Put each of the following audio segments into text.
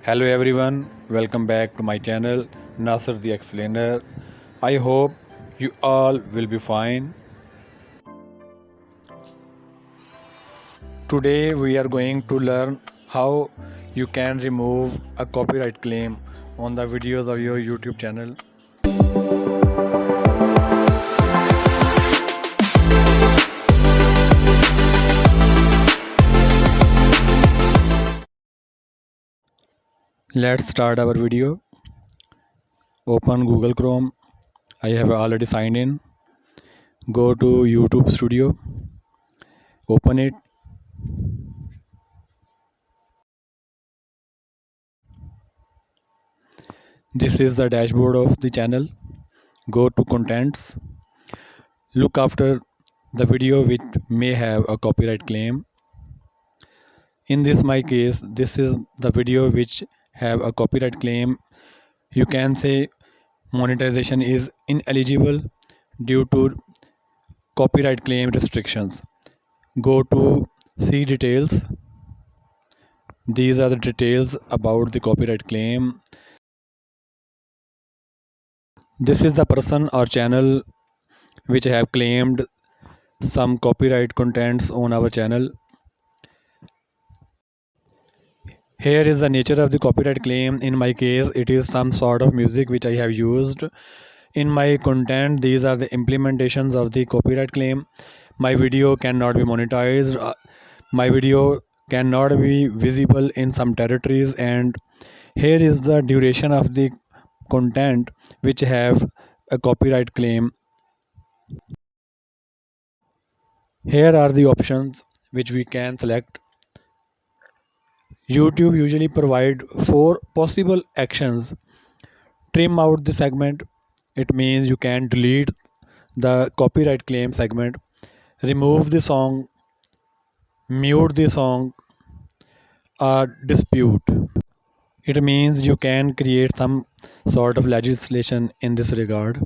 Hello everyone, welcome back to my channel Nasir the Explainer. I hope you all will be fine. Today we are going to learn how you can remove a copyright claim on the videos of your YouTube channel. Let's start our video. Open Google Chrome. I have already signed in. Go to YouTube Studio. Open it. This is the dashboard of the channel. Go to Contents. Look after the video which may have a copyright claim. In this my case, this is the video which have a copyright claim. You can say monetization is ineligible due to copyright claim restrictions. Go to see details. These are the details about the copyright claim. This is the person or channel which have claimed some copyright contents on our channel. Here is the nature of the copyright claim. In my case, it is some sort of music which I have used in my content. These are the implementations of the copyright claim. My video cannot be monetized. My video cannot be visible in some territories, and here is the duration of the content which have a copyright claim. Here are the options which we can select. YouTube usually provide 4 possible actions. Trim out the segment. It means you can delete the copyright claim segment. Remove the song, mute the song, or dispute. It means you can create some sort of legislation in this regard.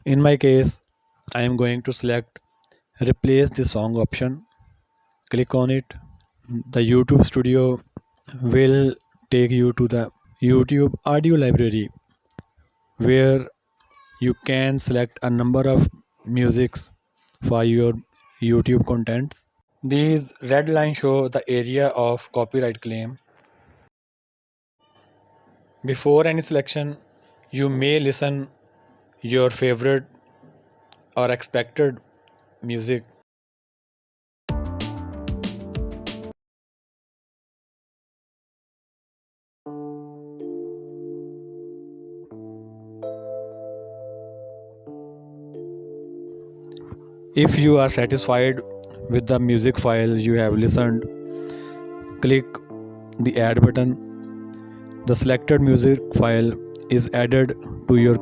In my case, I am going to select replace the song option. Click on it. The YouTube Studio will take you to the YouTube audio library where you can select a number of musics for your YouTube contents. These red lines show the area of copyright claim. Before any selection, you may listen your favorite or expected music. If you are satisfied with the music file you have listened, click the add button. The selected music file is added to your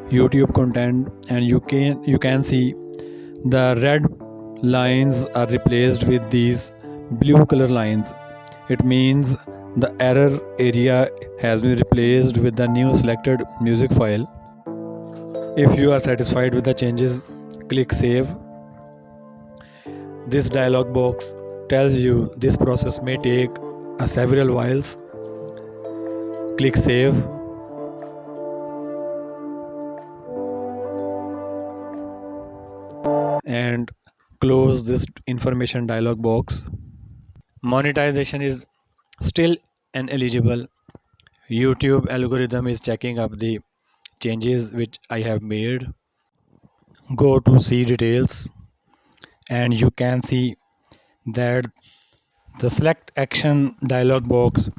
YouTube content, and you can see the red lines are replaced with these blue color lines. It means the error area has been replaced with the new selected music file. If you are satisfied with the changes, click save. This dialog box tells you this process may take several whiles. Click save. And close this information dialog box. Monetization is still ineligible. YouTube algorithm is checking up the changes which I have made. Go to see details, and you can see that the select action dialog box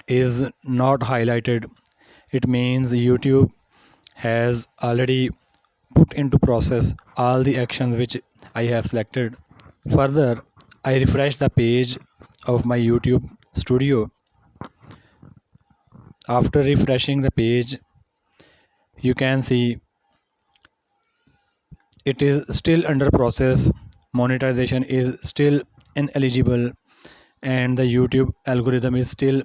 is not highlighted. It means YouTube has already put into process all the actions which I have selected. Further, I refresh the page of my YouTube Studio. After refreshing the page, you can see it is still under process. Monetization is still ineligible, and the YouTube algorithm is still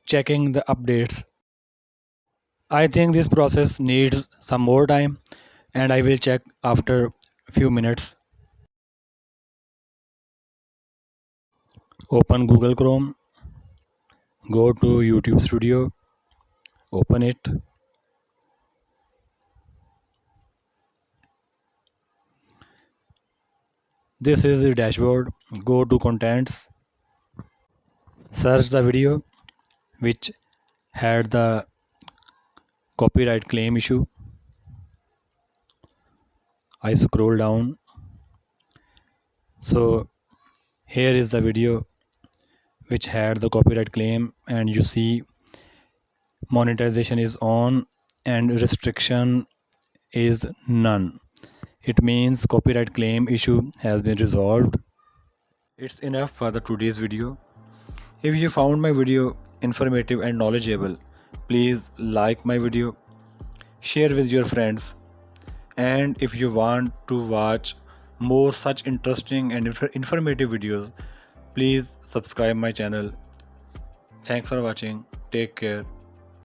checking the updates. I think this process needs some more time, and I will check after few minutes. Open Google Chrome. Go to YouTube Studio, open it. This is the dashboard. Go to contents, search the video which had the copyright claim issue. I scroll down. So here is the video which had the copyright claim, and you see monetization is on and restriction is none. It means copyright claim issue has been resolved. It's enough for the today's video. If you found my video informative and knowledgeable, please like my video, share with your friends, and if you want to watch more such interesting and informative videos, please subscribe my channel. Thanks for watching. Take care.